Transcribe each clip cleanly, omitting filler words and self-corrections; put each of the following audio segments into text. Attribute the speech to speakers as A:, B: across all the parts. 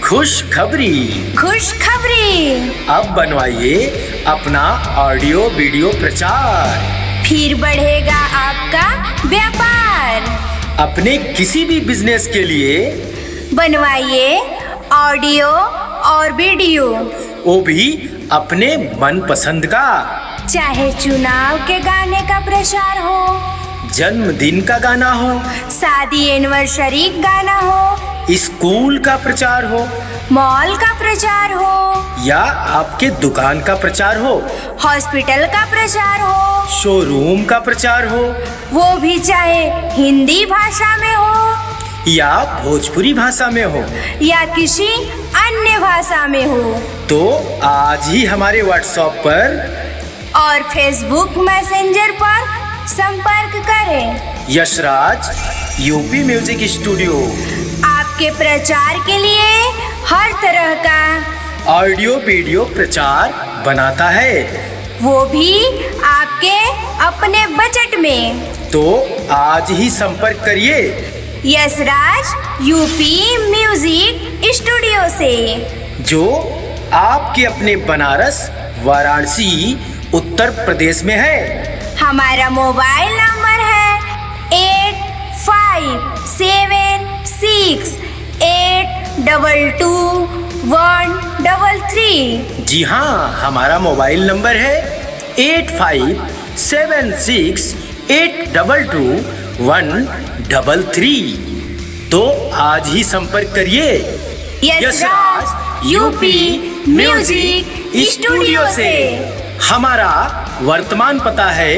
A: खुशखबरी।
B: अब बनवाइए अपना ऑडियो वीडियो प्रचार,
A: फिर बढ़ेगा आपका व्यापार।
B: अपने किसी भी बिजनेस के लिए
A: बनवाइए ऑडियो और वीडियो,
B: वो भी अपने मनपसंद का।
A: चाहे चुनाव के गाने का प्रचार हो,
B: जन्मदिन का गाना हो,
A: शादी एनिवर्सरी गाना हो,
B: स्कूल का प्रचार हो,
A: मॉल का प्रचार हो,
B: या आपके दुकान का प्रचार हो,
A: हॉस्पिटल का प्रचार हो,
B: शोरूम का प्रचार हो,
A: वो भी चाहे हिंदी भाषा में हो
B: या भोजपुरी भाषा में हो,
A: या किसी अन्य भाषा में हो,
B: तो आज ही हमारे व्हाट्सएप पर
A: और फेसबुक मैसेंजर पर संपर्क करें।
B: यशराज यूपी म्यूजिक स्टूडियो
A: आपके प्रचार के लिए हर तरह का
B: ऑडियो वीडियो प्रचार बनाता है,
A: वो भी आपके अपने बजट में।
B: तो आज ही संपर्क करिए
A: यशराज यूपी म्यूजिक स्टूडियो से,
B: जो आपके अपने बनारस वाराणसी उत्तर प्रदेश में है।
A: हमारा मोबाइल नंबर है 8576822133।
B: जी हाँ, हमारा मोबाइल नंबर है 8576822133। तो आज ही संपर्क करिए
A: यशराज यूपी म्यूजिक स्टूडियो से।
B: हमारा वर्तमान पता है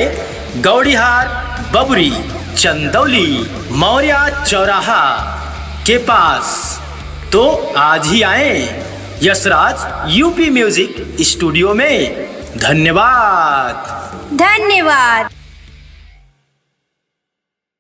B: गौड़ीहार बबुरी चंदौली मौर्य चौराहा के पास। तो आज ही आए यशराज यूपी म्यूजिक स्टूडियो में। धन्यवाद।